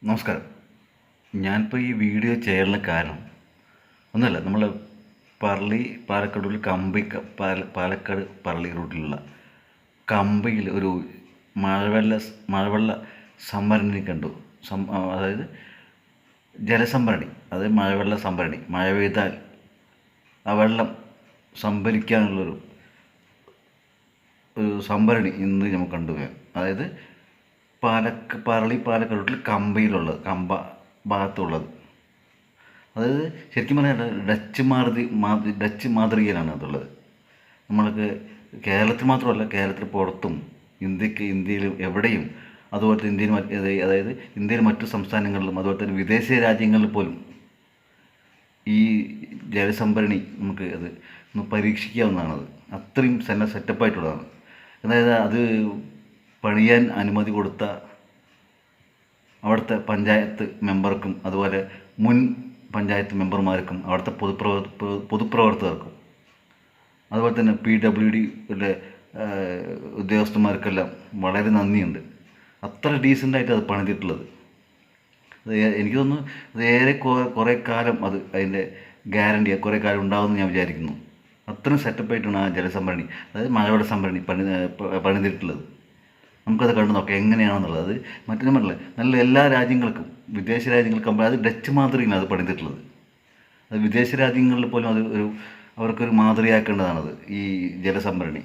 നമസ്കാരം. ഞാനിപ്പോൾ ഈ വീഡിയോ ചെയ്യാനുള്ള കാരണം ഒന്നുമല്ല, നമ്മൾ പാലക്കാട് റൂട്ടിൽ പാലക്കാട് പറളി റൂട്ടിലുള്ള കമ്പയിൽ ഒരു മഴവെള്ള സംഭരണി കണ്ടു. അതായത് ജലസംഭരണി, അതായത് മഴവെള്ള സംഭരണി. മഴ പെയ്താൽ ആ വെള്ളം സംഭരിക്കാനുള്ളൊരു സംഭരണി ഇന്ന് നമുക്ക് കണ്ടുപോകാം. അതായത് പാലക്കാട് റൂട്ടിൽ കമ്പ ഭാഗത്തുള്ളത്. അതായത് ശരിക്കും പറഞ്ഞാൽ ഡച്ച് മാതൃകയിലാണ് അതുള്ളത്. നമ്മൾക്ക് കേരളത്തിൽ മാത്രമല്ല, കേരളത്തിൽ പുറത്തും ഇന്ത്യയിലും എവിടെയും, അതുപോലെ തന്നെ അതായത് ഇന്ത്യയിൽ മറ്റു സംസ്ഥാനങ്ങളിലും അതുപോലെ തന്നെ വിദേശ രാജ്യങ്ങളിൽ പോലും ഈ ജലസംഭരണി നമുക്ക് ഒന്ന് പരീക്ഷിക്കാവുന്നതാണത്. അത്രയും സെറ്റപ്പായിട്ടുള്ളതാണ്. അതായത് അത് പണിയാൻ അനുമതി കൊടുത്ത അവിടുത്തെ പഞ്ചായത്ത് മെമ്പർക്കും അതുപോലെ മുൻ പഞ്ചായത്ത് മെമ്പർമാർക്കും അവിടുത്തെ പൊതുപ്രവർത്തകർക്കും അതുപോലെ തന്നെ PWDയുടെ ഉദ്യോഗസ്ഥന്മാർക്കെല്ലാം വളരെ നന്ദിയുണ്ട്. അത്ര ഡീസൻ്റായിട്ട് അത് പണിതിട്ടുള്ളത്. എനിക്ക് തോന്നുന്നു അത് കുറേ കാലം അതിൻ്റെ ഗ്യാരണ്ടി കുറേ കാലം ഉണ്ടാകുമെന്ന് ഞാൻ വിചാരിക്കുന്നു. അത്രയും സെറ്റപ്പായിട്ടാണ് ആ ജലസംഭരണി, അതായത് മഴവെള്ള സംഭരണി പണിതിട്ടുള്ളത്. നമുക്കത് കണ്ടു നോക്കാം എങ്ങനെയാണെന്നുള്ളത്. അത് മറ്റൊന്നും പറഞ്ഞില്ല, നല്ല എല്ലാ രാജ്യങ്ങൾക്കും, വിദേശ രാജ്യങ്ങൾക്കും അത് ഡച്ച് മാതൃകയാണ് അത് പണിതിട്ടുള്ളത്. അത് വിദേശ രാജ്യങ്ങളിൽ പോലും അത് അവർക്കൊരു മാതൃകയാക്കേണ്ടതാണത്. ഈ ജലസംഭരണി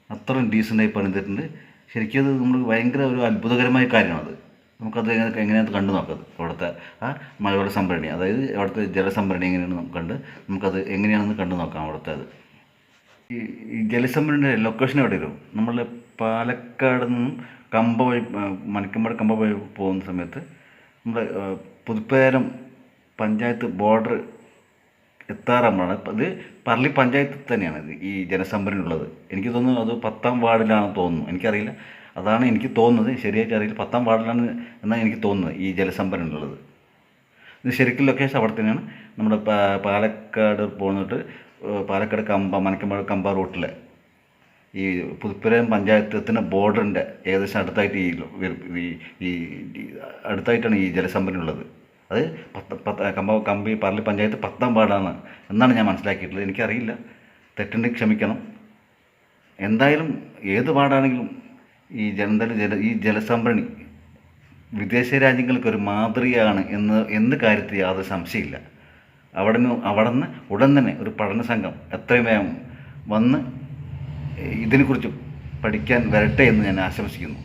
അത്രയും ഡീസൻ്റായി പണിതിട്ടുണ്ട്. ശരിക്കും അത് നമ്മൾ ഭയങ്കര ഒരു അത്ഭുതകരമായ കാര്യമാണത്. നമുക്കത് എങ്ങനെയാണ് കണ്ടു നോക്കാം. അവിടുത്തെ ആ മഴവെള്ള സംഭരണി, അതായത് അവിടുത്തെ ജലസംഭരണി എങ്ങനെയാണ് നമുക്കത് എങ്ങനെയാണെന്ന് കണ്ടു നോക്കാം. അവിടുത്തെ ഈ ജലസംഭരണിയുടെ ലൊക്കേഷൻ എവിടെ വരും? നമ്മൾ പാലക്കാട് നിന്നും മണിക്കമ്പാട് കമ്പ വഴി പോകുന്ന സമയത്ത് നമ്മുടെ പുതുപ്പേരം പഞ്ചായത്ത് ബോർഡർ എത്താറാകുമ്പോഴാണ്. ഇത് പറളി പഞ്ചായത്തിൽ തന്നെയാണ് ഈ ജലസംഭരണി ഉള്ളത്. എനിക്ക് തോന്നുന്നു അത് 10ാം വാർഡിലാണെന്ന് തോന്നുന്നു, എനിക്കറിയില്ല. അതാണ് എനിക്ക് തോന്നുന്നത്, ശരിയായിട്ട് അറിയില്ല. 10ാം വാർഡിലാണ് എന്നാണ് എനിക്ക് തോന്നുന്നത് ഈ ജലസംഭരണി ഉള്ളത്. ഇത് ശരിക്കും ലൊക്കേഷൻ അവിടെ തന്നെയാണ്. നമ്മുടെ പാലക്കാട് പോന്നിട്ട് പാലക്കാട് മണിക്കമ്പാട് കമ്പ റൂട്ടിലെ ഈ പുതുപ്പേരം പഞ്ചായത്തിന് ബോർഡറിൻ്റെ ഏകദേശം അടുത്തായിട്ട് ഈ അടുത്തായിട്ടാണ് ഈ ജലസംഭരണി ഉള്ളത്. അത് പറളി പഞ്ചായത്ത് 10ാം വാർഡാണ് എന്നാണ് ഞാൻ മനസ്സിലാക്കിയിട്ടുള്ളത്. എനിക്കറിയില്ല, തെറ്റുണ്ടെങ്കിൽ ക്ഷമിക്കണം. എന്തായാലും ഏത് വാർഡാണെങ്കിലും ഈ ജലസംഭരണി വിദേശ രാജ്യങ്ങൾക്കൊരു മാതൃകയാണ് എന്ന് കാര്യത്തിൽ യാതൊരു സംശയമില്ല. അവിടെ നിന്ന് ഉടൻ തന്നെ ഒരു പഠന സംഘം എത്രയും വേഗം വന്ന് ഇതിനെക്കുറിച്ച് പഠിക്കാൻ വരട്ടെ എന്ന് ഞാൻ ആശംസിക്കുന്നു.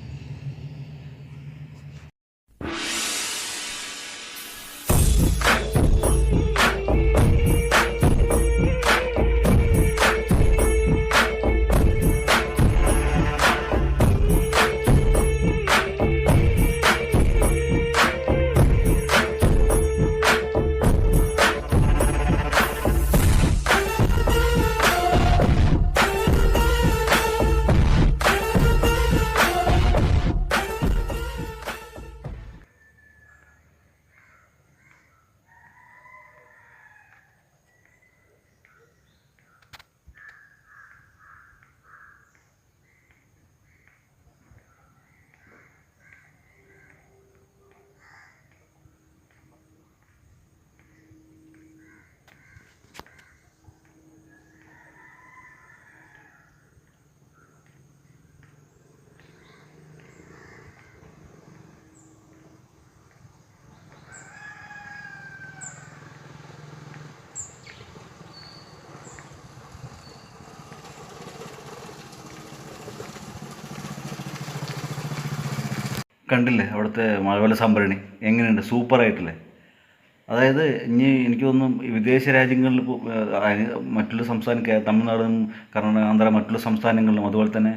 കണ്ടില്ലേ അവിടുത്തെ മഴവെള്ള സംഭരണി എങ്ങനെയുണ്ട്? സൂപ്പറായിട്ടില്ലേ? അതായത് ഇനി എനിക്ക് തോന്നുന്നു വിദേശ രാജ്യങ്ങളിൽ മറ്റുള്ള തമിഴ്നാടും കർണാടക, ആന്ധ്ര, മറ്റുള്ള സംസ്ഥാനങ്ങളിലും അതുപോലെ തന്നെ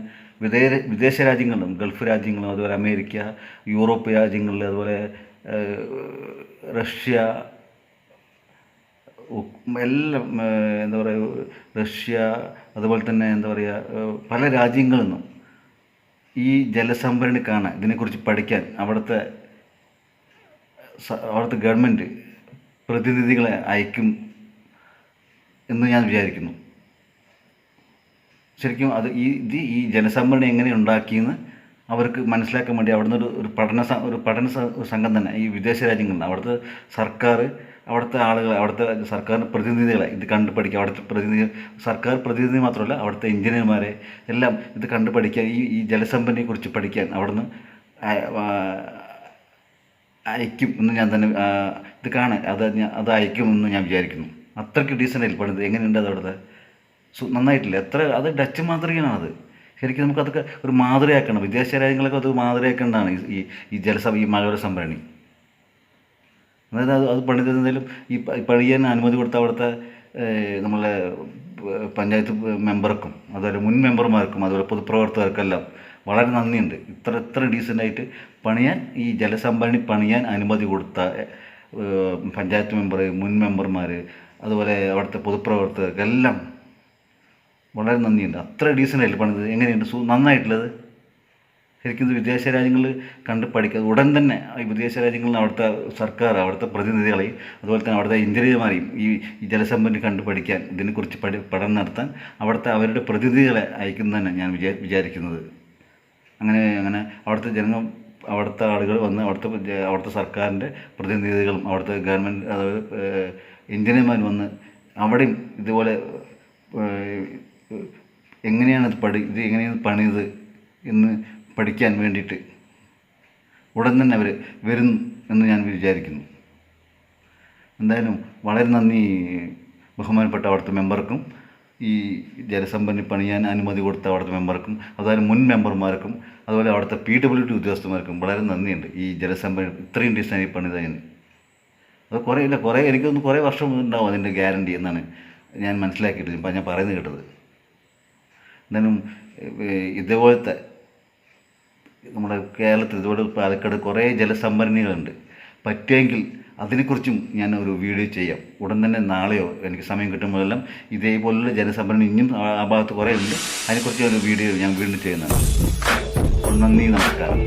വിദേശ രാജ്യങ്ങളിലും, ഗൾഫ് രാജ്യങ്ങളും, അതുപോലെ അമേരിക്ക, യൂറോപ്പ് രാജ്യങ്ങളിൽ, അതുപോലെ റഷ്യ, എല്ലാം എന്താ പറയുക, റഷ്യ, അതുപോലെ തന്നെ എന്താ പറയുക, പല രാജ്യങ്ങളിൽ നിന്നും ഈ ജലസംഭരണി കാണാൻ, ഇതിനെക്കുറിച്ച് പഠിക്കാൻ അവിടുത്തെ ഗവൺമെൻറ് പ്രതിനിധികളെ അയക്കും എന്ന് ഞാൻ വിചാരിക്കുന്നു. ശരിക്കും ഈ ജലസംഭരണി എങ്ങനെ ഉണ്ടാക്കിയെന്ന് അവർക്ക് മനസ്സിലാക്കാൻ വേണ്ടി അവിടുന്ന് ഒരു പഠന സംഘം തന്നെ ഈ വിദേശ രാജ്യങ്ങളുണ്ട് അവിടുത്തെ സർക്കാർ അവിടുത്തെ ആളുകളെ അവിടുത്തെ സർക്കാർ പ്രതിനിധികളെ ഇത് കണ്ടു പഠിക്കുക അവിടുത്തെ സർക്കാർ പ്രതിനിധി മാത്രമല്ല അവിടുത്തെ എഞ്ചിനീയർമാരെ എല്ലാം ഇത് കണ്ടു പഠിക്കാൻ ഈ ജലസമ്പത്തിനെക്കുറിച്ച് പഠിക്കാൻ അവിടുന്ന് അയക്കും എന്ന് ഞാൻ തന്നെ ഇത് അത് അയക്കുമെന്ന് ഞാൻ വിചാരിക്കുന്നു. അത്രയ്ക്ക് ഡീസൻ്റായി പണിത് എങ്ങനെയുണ്ട് അത് അവിടുത്തെ നന്നായിട്ടില്ല അത് ഡച്ച് മാതൃകയാണത്. ശരിക്കും നമുക്കതൊക്കെ ഒരു മാതൃകയാക്കണം. വിദേശ രാജ്യങ്ങളൊക്കെ അത് മാതൃകയാക്കേണ്ടതാണ് ഈ മലയോര സംഭരണി. അതായത് അത് പണിതെന്തെങ്കിലും ഈ പണിയാൻ അനുമതി കൊടുത്ത അവിടുത്തെ നമ്മളെ പഞ്ചായത്ത് മെമ്പർക്കും അതുപോലെ മുൻ മെമ്പർമാർക്കും അതുപോലെ പൊതുപ്രവർത്തകർക്കെല്ലാം വളരെ നന്ദിയുണ്ട്. ഇത്ര ഡീസൻ്റായിട്ട് പണിയാൻ ഈ ജലസംഭരണി പണിയാൻ അനുമതി കൊടുത്ത പഞ്ചായത്ത് മെമ്പർ, മുൻ മെമ്പർമാർ, അതുപോലെ അവിടുത്തെ പൊതുപ്രവർത്തകർക്കെല്ലാം വളരെ നന്ദിയുണ്ട്. അത്ര ഡീസൻ്റായിട്ട് പണിത് എങ്ങനെയുണ്ട് നന്നായിട്ടുള്ളത്. ശരിക്കും ഇത് വിദേശ രാജ്യങ്ങളിൽ കണ്ട് പഠിക്കുക. ഉടൻ തന്നെ ഈ വിദേശ രാജ്യങ്ങളിൽ അവിടുത്തെ സർക്കാർ അവിടുത്തെ പ്രതിനിധികളെയും അതുപോലെ തന്നെ അവിടുത്തെ എഞ്ചിനീയർമാരെയും ഈ ജലസമ്പന്നി കണ്ട് പഠിക്കാൻ ഇതിനെക്കുറിച്ച് പഠനം നടത്താൻ അവരുടെ പ്രതിനിധികളെ അയക്കുന്നതന്നെ ഞാൻ വിചാരിക്കുന്നത്. അങ്ങനെ അവിടുത്തെ ആളുകൾ വന്ന് അവിടുത്തെ സർക്കാരിൻ്റെ പ്രതിനിധികളും അവിടുത്തെ ഗവൺമെൻറ് അതായത് എഞ്ചിനീയർമാർ വന്ന് അവിടെയും ഇതുപോലെ എങ്ങനെയാണ് ഇത് എങ്ങനെയാണ് പണിത് എന്ന് പഠിക്കാൻ വേണ്ടിയിട്ട് ഉടൻ തന്നെ അവർ വരും എന്ന് ഞാൻ വിചാരിക്കുന്നു. എന്തായാലും വളരെ നന്ദി ബഹുമാനപ്പെട്ട അവിടുത്തെ മെമ്പർക്കും ഈ ജലസമ്പന്നി പണിയാൻ അനുമതി കൊടുത്ത അവിടുത്തെ മെമ്പർക്കും അതുപോലെ മുൻ മെമ്പർമാർക്കും അതുപോലെ അവിടുത്തെ PWD ഉദ്യോഗസ്ഥന്മാർക്കും വളരെ നന്ദിയുണ്ട്. ഈ ജലസമ്പന്നി ഇത്രയും ഡിസൈൻ പണിതതിന് അത് എനിക്കൊന്ന് കുറേ വർഷം ഉണ്ടാവും അതിൻ്റെ ഗ്യാരണ്ടി എന്നാണ് ഞാൻ മനസ്സിലാക്കിയിട്ട് ഞാൻ പറയുന്നത് കേട്ടത്. എന്തായാലും ഇതുപോലത്തെ നമ്മുടെ കേരളത്തിൽ ഇതുപോലെ പാലക്കാട് കുറേ ജലസംഭരണികളുണ്ട്. പറ്റുമെങ്കിൽ അതിനെക്കുറിച്ചും ഞാൻ ഒരു വീഡിയോ ചെയ്യാം. ഉടൻ തന്നെ നാളെയോ എനിക്ക് സമയം കിട്ടുമ്പോഴെല്ലാം ഇതേപോലുള്ള ജലസംഭരണി ഇനിയും ആ ഭാഗത്ത് കുറേ ഉണ്ട്. അതിനെക്കുറിച്ച് ഒരു വീഡിയോ ഞാൻ വീണ്ടും ചെയ്യുന്നതാണ്. നന്ദി, നമസ്കാരം.